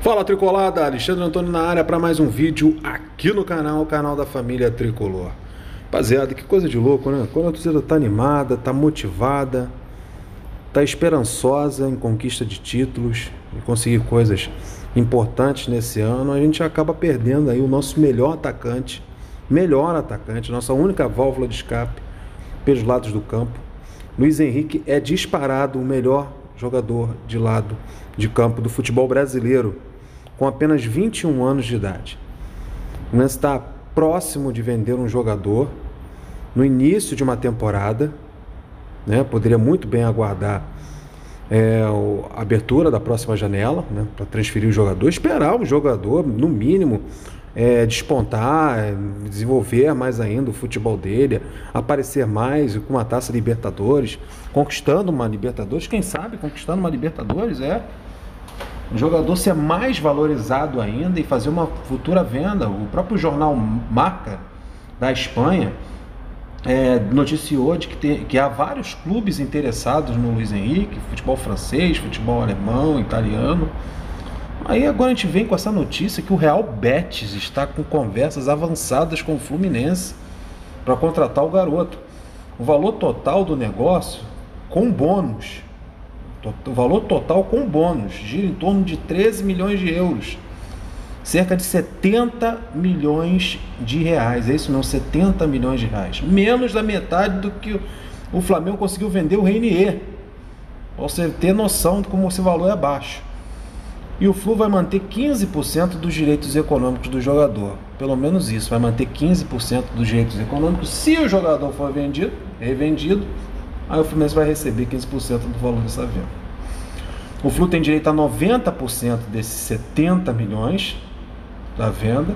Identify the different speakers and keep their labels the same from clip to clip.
Speaker 1: Fala Tricolada, Alexandre Antônio na área para mais um vídeo aqui no canal, o canal da família Tricolor. Rapaziada, que coisa de louco, né? Quando a torcida tá animada, tá motivada, tá esperançosa em conquista de títulos e conseguir coisas importantes nesse ano, a gente acaba perdendo aí o nosso melhor atacante, nossa única válvula de escape pelos lados do campo. Luiz Henrique é disparado o melhor jogador de lado de campo do futebol brasileiro, com apenas 21 anos de idade. O Fluminense está próximo de vender um jogador no início de uma temporada, né? Poderia muito bem aguardar a abertura da próxima janela, né? Para transferir o jogador, esperar o jogador, no mínimo, despontar, desenvolver mais ainda o futebol dele, aparecer mais com uma taça Libertadores, conquistando uma Libertadores, quem sabe conquistando uma Libertadores, o jogador ser mais valorizado ainda e fazer uma futura venda. O próprio jornal Marca da Espanha noticiou de que há vários clubes interessados no Luiz Henrique, futebol francês, futebol alemão, italiano. Aí agora a gente vem com essa notícia que o Real Betis está com conversas avançadas com o Fluminense para contratar o garoto. O valor total do negócio com bônus, gira em torno de 13 milhões de euros, cerca de 70 milhões de reais, é isso não, 70 milhões de reais, menos da metade do que o Flamengo conseguiu vender o Reinier, para você ter noção de como esse valor é baixo. E o Flu vai manter 15% dos direitos econômicos do jogador, pelo menos isso, vai manter 15% dos direitos econômicos. Se o jogador for revendido, aí o Fluminense vai receber 15% do valor dessa venda. O Flu tem direito a 90% desses 70 milhões da venda,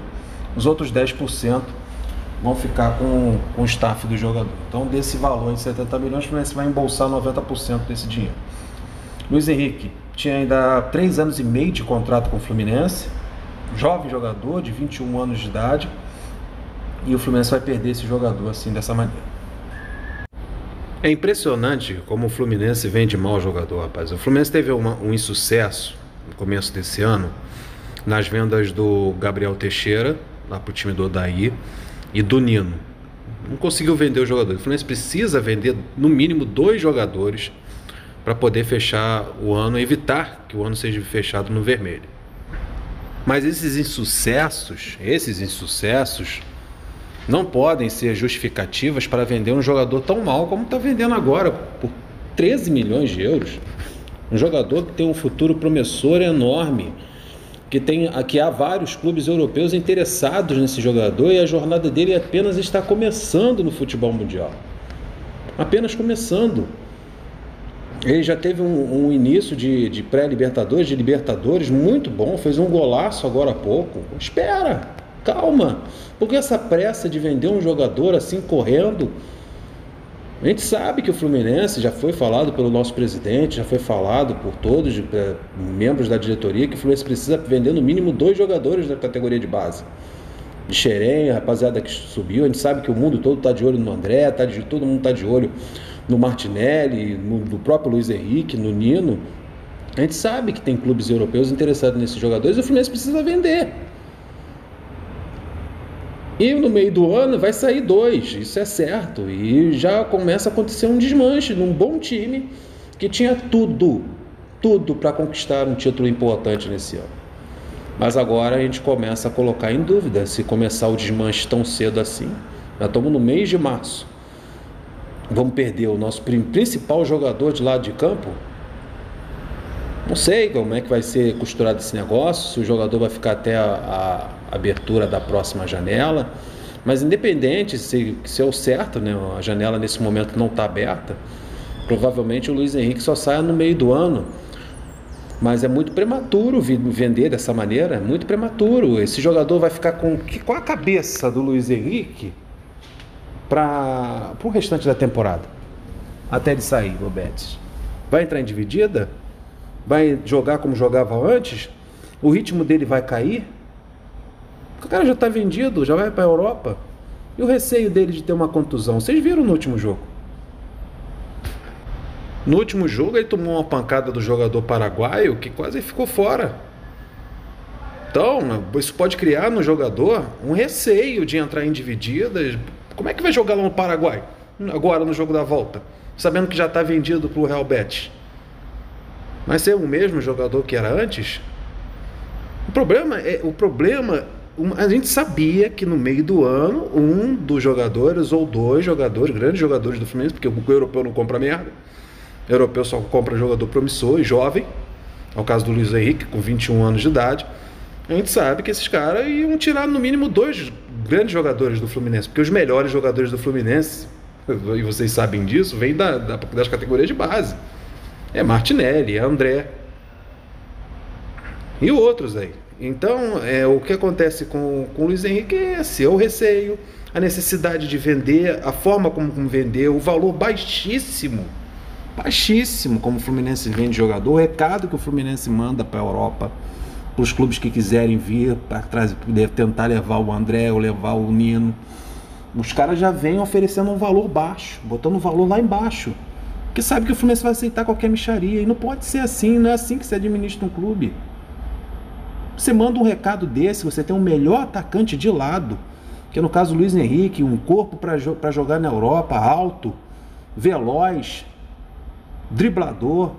Speaker 1: os outros 10% vão ficar com o staff do jogador. Então, desse valor de 70 milhões, o Fluminense vai embolsar 90% desse dinheiro. Luiz Henrique tinha ainda 3 anos e meio de contrato com o Fluminense, jovem jogador de 21 anos de idade, e o Fluminense vai perder esse jogador assim, dessa maneira. É impressionante como o Fluminense vende mal o jogador, rapaz. O Fluminense teve um insucesso no começo desse ano nas vendas do Gabriel Teixeira, lá pro time do Odaí, e do Nino. Não conseguiu vender o jogador. O Fluminense precisa vender no mínimo 2 jogadores para poder fechar o ano, evitar que o ano seja fechado no vermelho. Mas esses insucessos não podem ser justificativas para vender um jogador tão mal como está vendendo agora, por 13 milhões de euros. Um jogador que tem um futuro promissor enorme, que há vários clubes europeus interessados nesse jogador, e a jornada dele apenas está começando no futebol mundial. Apenas começando. Ele já teve um início de pré-libertadores, de Libertadores muito bom, fez um golaço agora há pouco. Espera, calma, porque essa pressa de vender um jogador assim correndo? A gente sabe que o Fluminense, já foi falado pelo nosso presidente, já foi falado por todos os membros da diretoria, que o Fluminense precisa vender no mínimo 2 jogadores da categoria de base. De Xerém, a rapaziada que subiu, a gente sabe que o mundo todo está de olho no André, todo mundo está de olho no Martinelli, no próprio Luiz Henrique, no Nino. A gente sabe que tem clubes europeus interessados nesses jogadores e o Fluminense precisa vender. E no meio do ano vai sair 2, isso é certo. E já começa a acontecer um desmanche num bom time que tinha tudo para conquistar um título importante nesse ano. Mas agora a gente começa a colocar em dúvida se começar o desmanche tão cedo assim. Já estamos no mês de março. Vamos perder o nosso principal jogador de lado de campo? Não sei como é que vai ser costurado esse negócio, se o jogador vai ficar até a abertura da próxima janela. Mas independente se é o certo, né, a janela nesse momento não está aberta, provavelmente o Luiz Henrique só saia no meio do ano. Mas é muito prematuro vender dessa maneira, é muito prematuro. Esse jogador vai ficar com a cabeça do Luiz Henrique para o restante da temporada, até ele sair, o Betis. Vai entrar em dividida? Vai jogar como jogava antes? O ritmo dele vai cair? O cara já está vendido, já vai para a Europa. E o receio dele de ter uma contusão? Vocês viram no último jogo? No último jogo ele tomou uma pancada do jogador paraguaio que quase ficou fora. Então, isso pode criar no jogador um receio de entrar em divididas. Como é que vai jogar lá no Paraguai, agora no jogo da volta, sabendo que já está vendido para o Real Betis? Vai ser o mesmo jogador que era antes? A gente sabia que no meio do ano, um dos jogadores ou dois jogadores, grandes jogadores do Fluminense, porque o europeu não compra merda, o europeu só compra jogador promissor e jovem, é o caso do Luiz Henrique, com 21 anos de idade. A gente sabe que esses caras iam tirar no mínimo dois grandes jogadores do Fluminense, porque os melhores jogadores do Fluminense, e vocês sabem disso, vêm das categorias de base. É Martinelli, é André e outros aí. Então, o que acontece com o Luiz Henrique é esse, é o receio, a necessidade de vender, a forma como vendeu, o valor baixíssimo como o Fluminense vende jogador, o recado que o Fluminense manda para a Europa, para os clubes que quiserem vir para trás, tentar levar o André ou levar o Nino. Os caras já vêm oferecendo um valor baixo, botando o valor lá embaixo, porque sabe que o Fluminense vai aceitar qualquer mixaria, e não pode ser assim, não é assim que se administra um clube. Você manda um recado desse, você tem um melhor atacante de lado, que é no caso o Luiz Henrique, um corpo para jogar na Europa, alto, veloz, driblador,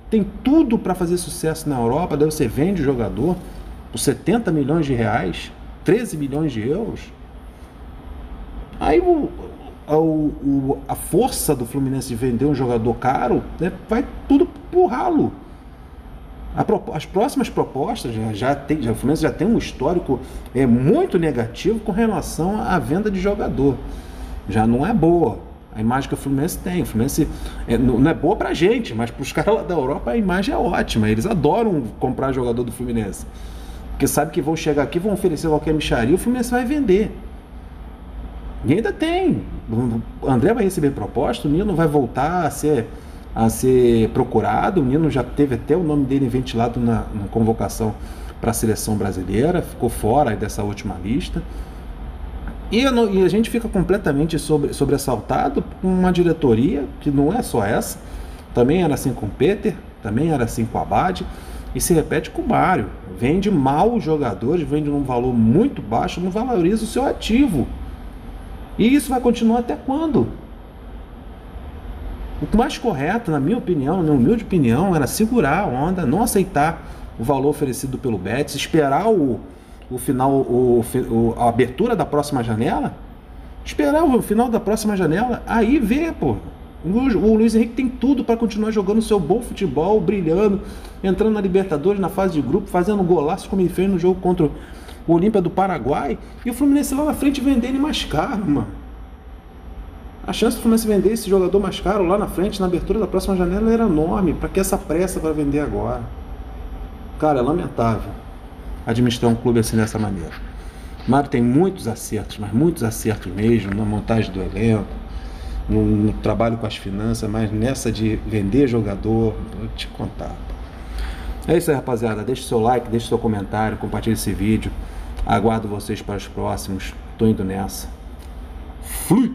Speaker 1: tem tudo para fazer sucesso na Europa. Daí você vende o jogador por 70 milhões de reais, 13 milhões de euros. Aí a força do Fluminense de vender um jogador caro, né, vai tudo pro ralo. As próximas propostas, o Fluminense já tem um histórico muito negativo com relação à venda de jogador. Já não é boa a imagem que o Fluminense tem. O Fluminense não é boa pra gente, mas pros caras lá da Europa a imagem é ótima. Eles adoram comprar jogador do Fluminense, porque sabe que vão chegar aqui, vão oferecer qualquer mixaria, o Fluminense vai vender. E ainda tem. O André vai receber proposta, o Nino vai voltar a ser procurado. O Nino já teve até o nome dele ventilado na convocação para a seleção brasileira, ficou fora dessa última lista. E a gente fica completamente sobressaltado com uma diretoria que não é só essa, também era assim com o Peter, também era assim com o Abad, e se repete com o Mário. Vende mal os jogadores, vende num valor muito baixo, não valoriza o seu ativo. E isso vai continuar até quando? O mais correto, na minha opinião, na minha humilde opinião, era segurar a onda, não aceitar o valor oferecido pelo Betis, esperar a abertura da próxima janela, esperar o final da próxima janela, aí ver, pô. O Luiz Henrique tem tudo para continuar jogando seu bom futebol, brilhando, entrando na Libertadores, na fase de grupo, fazendo golaço como ele fez no jogo contra o Olímpia do Paraguai, e o Fluminense lá na frente vender ele mais caro, mano. A chance do Fluminense vender esse jogador mais caro lá na frente, na abertura da próxima janela, era enorme. Para que essa pressa para vender agora? Cara, é lamentável administrar um clube assim dessa maneira. Mário tem muitos acertos, mas muitos acertos mesmo, na montagem do elenco, no trabalho com as finanças, mas nessa de vender jogador, vou te contar. É isso aí, rapaziada. Deixa o seu like, deixa o seu comentário, compartilhe esse vídeo. Aguardo vocês para os próximos. Tô indo nessa. Fui!